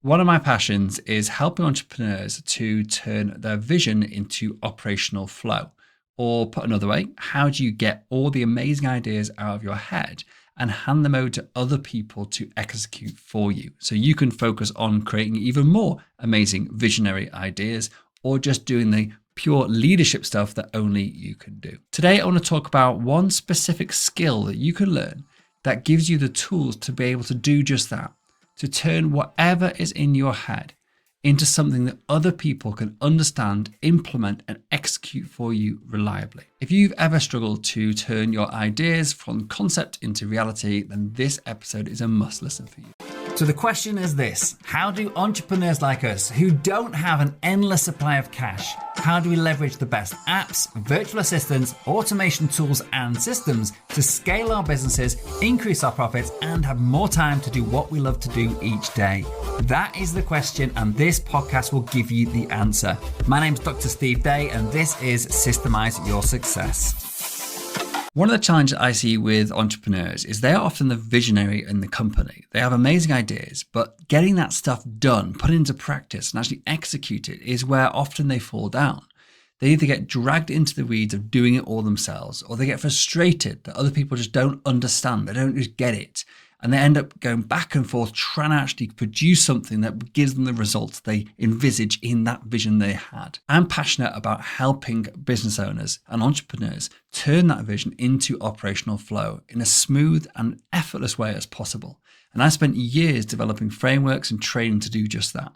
One of my passions is helping entrepreneurs to turn their vision into operational flow. Or put another way, how do you get all the amazing ideas out of your head and hand them over to other people to execute for you so you can focus on creating even more amazing visionary ideas or just doing the pure leadership stuff that only you can do. Today, I want to talk about one specific skill that you can learn that gives you the tools to be able to do just that, to turn whatever is in your head into something that other people can understand, implement, and execute for you reliably. If you've ever struggled to turn your ideas from concept into reality, then this episode is a must listen for you. So the question is this: how do entrepreneurs like us who don't have an endless supply of cash, how do we leverage the best apps, virtual assistants, automation tools, and systems to scale our businesses, increase our profits, and have more time to do what we love to do each day? That is the question, and this podcast will give you the answer. My name's Dr. Steve Day, and this is Systemize Your Success. One of the challenges I see with entrepreneurs is they're often the visionary in the company. They have amazing ideas, but getting that stuff done, put into practice, and actually execute it is where often they fall down. They either get dragged into the weeds of doing it all themselves, or they get frustrated that other people just don't understand. They don't just get it. And they end up going back and forth trying to actually produce something that gives them the results they envisage in that vision they had. I'm passionate about helping business owners and entrepreneurs turn that vision into operational flow in a smooth and effortless way as possible. And I spent years developing frameworks and training to do just that.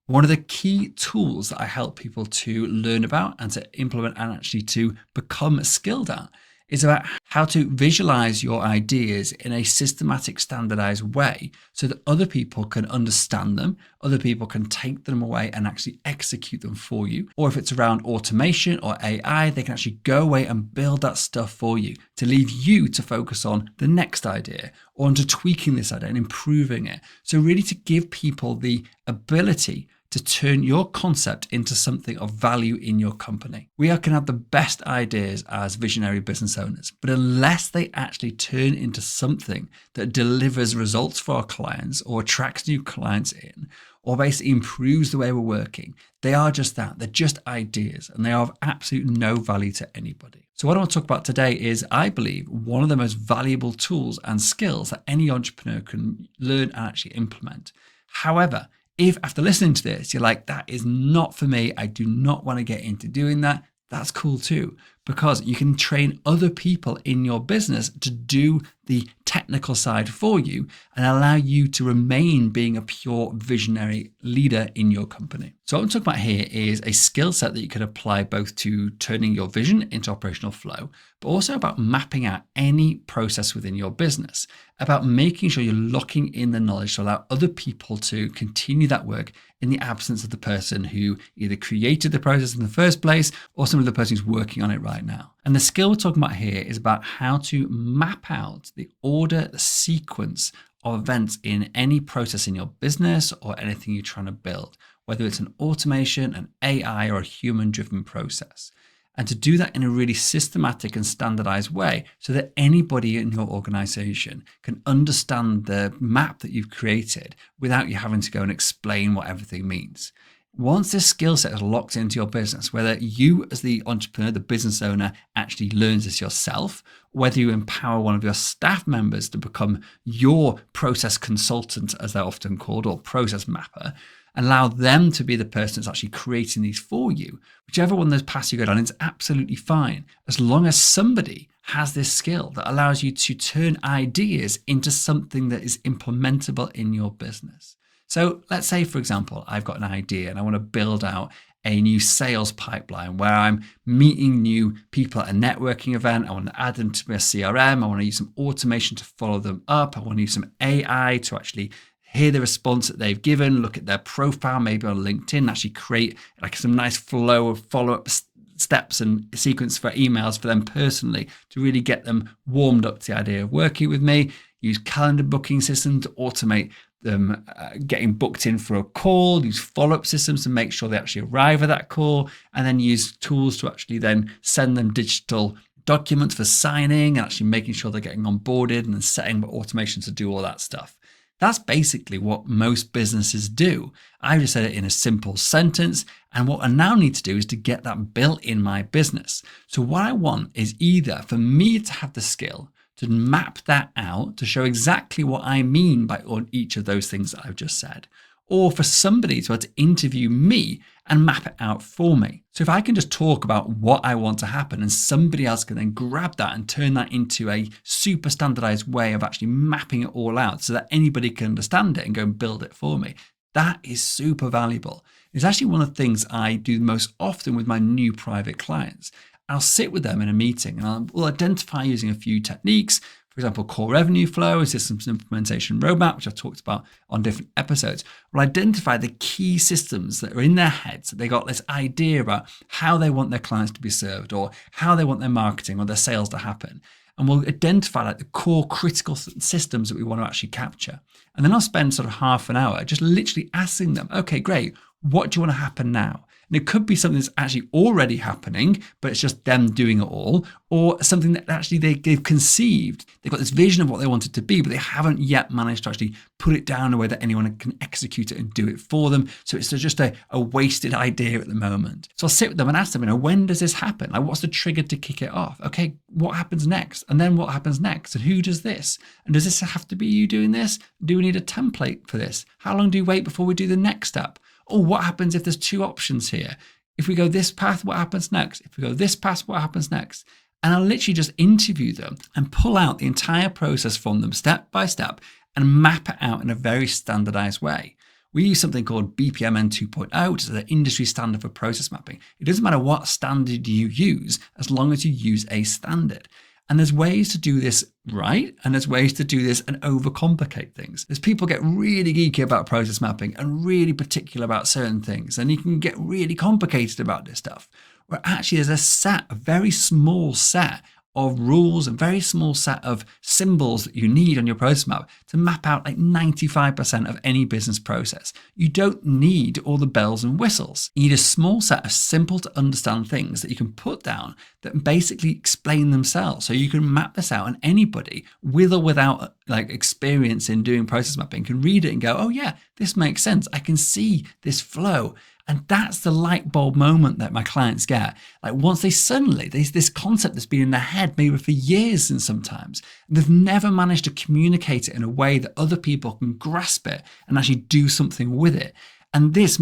One of the key tools that I help people to learn about and to implement and actually to become skilled at is about how to visualize your ideas in a systematic, standardized way so that other people can understand them, other people can take them away and actually execute them for you. Or if it's around automation or AI, they can actually go away and build that stuff for you to leave you to focus on the next idea or onto tweaking this idea and improving it. So really to give people the ability to turn your concept into something of value in your company. We can have the best ideas as visionary business owners, but unless they actually turn into something that delivers results for our clients or attracts new clients in, or basically improves the way we're working, they are just that. They're just ideas and they are of absolute no value to anybody. So what I want to talk about today is, I believe, one of the most valuable tools and skills that any entrepreneur can learn and actually implement. However, if after listening to this, you're like, that is not for me, I do not want to get into doing that, that's cool too, because you can train other people in your business to do the technical side for you and allow you to remain being a pure visionary leader in your company. So what I'm talking about here is a skill set that you can apply both to turning your vision into operational flow, but also about mapping out any process within your business, about making sure you're locking in the knowledge to allow other people to continue that work in the absence of the person who either created the process in the first place or some of the person who's working on it right now. And the skill we're talking about here is about how to map out the order, the sequence of events in any process in your business or anything you're trying to build, whether it's an automation, an AI, or a human-driven process. And to do that in a really systematic and standardized way so that anybody in your organization can understand the map that you've created without you having to go and explain what everything means. Once this skill set is locked into your business, whether you as the entrepreneur, the business owner, actually learns this yourself, whether you empower one of your staff members to become your process consultant, as they're often called, or process mapper, allow them to be the person that's actually creating these for you. Whichever one of those paths you go down, it's absolutely fine, as long as somebody has this skill that allows you to turn ideas into something that is implementable in your business. So let's say, for example, I've got an idea and I want to build out a new sales pipeline where I'm meeting new people at a networking event. I want to add them to my CRM. I want to use some automation to follow them up. I want to use some AI to actually hear the response that they've given, look at their profile, maybe on LinkedIn, actually create like some nice flow of follow-up steps and sequence for emails for them personally to really get them warmed up to the idea of working with me. Use calendar booking system to automate them getting booked in for a call, use follow-up systems to make sure they actually arrive at that call, and then use tools to actually then send them digital documents for signing and actually making sure they're getting onboarded and then setting up automations to do all that stuff. That's basically what most businesses do. I've just said it in a simple sentence. And what I now need to do is to get that built in my business. So what I want is either for me to have the skill to map that out, to show exactly what I mean by each of those things that I've just said, or for somebody to have to interview me and map it out for me. So if I can just talk about what I want to happen and somebody else can then grab that and turn that into a super standardized way of actually mapping it all out so that anybody can understand it and go and build it for me, that is super valuable. It's actually one of the things I do most often with my new private clients. I'll sit with them in a meeting and we'll identify using a few techniques. For example, core revenue flow, systems implementation roadmap, which I've talked about on different episodes, will identify the key systems that are in their heads. They got this idea about how they want their clients to be served or how they want their marketing or their sales to happen. And we'll identify like the core critical systems that we want to actually capture. And then I'll spend sort of half an hour just literally asking them, okay, great, what do you want to happen now? And it could be something that's actually already happening, but it's just them doing it all, or something that actually they've conceived. They've got this vision of what they want it to be, but they haven't yet managed to actually put it down in a way that anyone can execute it and do it for them. So it's just a wasted idea at the moment. So I'll sit with them and ask them, when does this happen? Like, what's the trigger to kick it off? Okay, what happens next? And then what happens next? And who does this? And does this have to be you doing this? Do we need a template for this? How long do you wait before we do the next step? Or what happens if there's two options here? If we go this path, what happens next? If we go this path, what happens next? And I'll literally just interview them and pull out the entire process from them step by step and map it out in a very standardized way. We use something called BPMN 2.0, which is the industry standard for process mapping. It doesn't matter what standard you use, as long as you use a standard. And there's ways to do this right, and there's ways to do this and overcomplicate things. There's people get really geeky about process mapping and really particular about certain things, and you can get really complicated about this stuff. Where actually there's a very small set of rules, a very small set of symbols that you need on your process map to map out like 95% of any business process. You don't need all the bells and whistles. You need a small set of simple to understand things that you can put down that basically explain themselves. So you can map this out and anybody with or without like experience in doing process mapping can read it and go, oh yeah, this makes sense. I can see this flow. And that's the light bulb moment that my clients get. Like once they suddenly, there's this concept that's been in their head maybe for years and sometimes, and they've never managed to communicate it in a way that other people can grasp it and actually do something with it. And this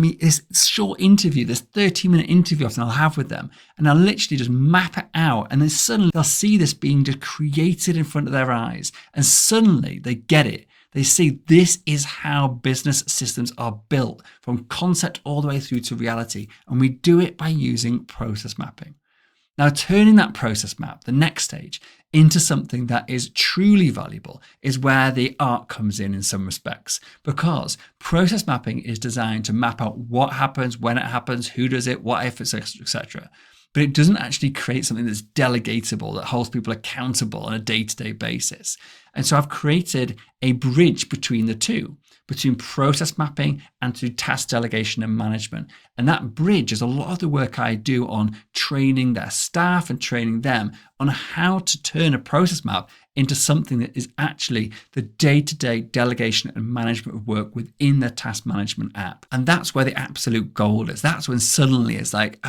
short interview, this 30-minute interview often I'll have with them, and I'll literally just map it out. And then suddenly they'll see this being just created in front of their eyes. And suddenly they get it. They see this is how business systems are built from concept all the way through to reality. And we do it by using process mapping. Now, turning that process map, the next stage, into something that is truly valuable is where the art comes in some respects, because process mapping is designed to map out what happens, when it happens, who does it, what if, etc. But it doesn't actually create something that's delegatable, that holds people accountable on a day-to-day basis. And so I've created a bridge between the two, between process mapping and to task delegation and management. And that bridge is a lot of the work I do on training their staff and training them on how to turn a process map into something that is actually the day-to-day delegation and management of work within the task management app. And that's where the absolute gold is. That's when suddenly it's like,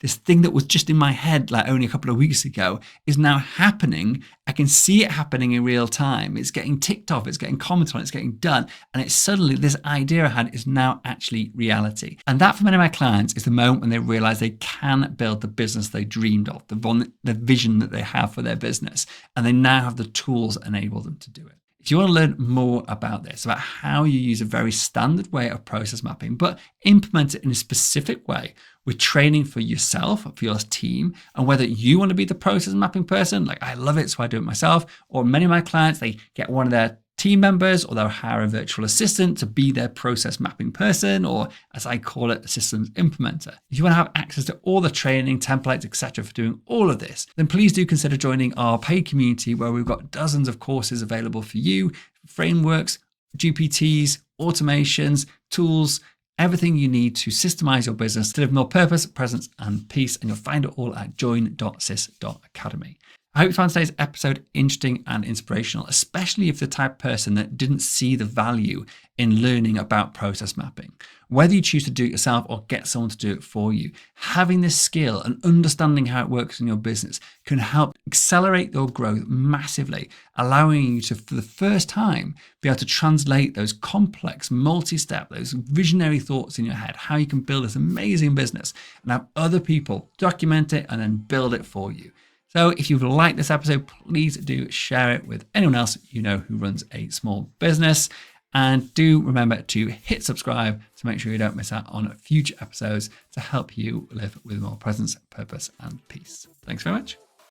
this thing that was just in my head like only a couple of weeks ago is now happening. I can see it happening in real time. It's getting ticked off, it's getting commented on, it's getting done. And it's suddenly this idea I had is now actually reality. And that for many of my clients is the moment when they realize they can build the business they dreamed of, the vision that they have for their business. And they now have the tools that enable them to do it. If you want to learn more about this, about how you use a very standard way of process mapping, but implement it in a specific way with training for yourself, for your team, and whether you want to be the process mapping person, like I love it, so I do it myself, or many of my clients, they get one of their team members or they'll hire a virtual assistant to be their process mapping person, or as I call it, a systems implementer. If you want to have access to all the training, templates, etc. for doing all of this, then please do consider joining our paid community where we've got dozens of courses available for you, frameworks, GPTs, automations, tools, everything you need to systemize your business to live more purpose, presence, and peace. And you'll find it all at join.sys.academy. I hope you found today's episode interesting and inspirational, especially if you're the type of person that didn't see the value in learning about process mapping. Whether you choose to do it yourself or get someone to do it for you, having this skill and understanding how it works in your business can help accelerate your growth massively, allowing you to, for the first time, be able to translate those complex, multi-step, those visionary thoughts in your head, how you can build this amazing business and have other people document it and then build it for you. So if you've liked this episode, please do share it with anyone else you know who runs a small business. And do remember to hit subscribe to make sure you don't miss out on future episodes to help you live with more presence, purpose, and peace. Thanks very much.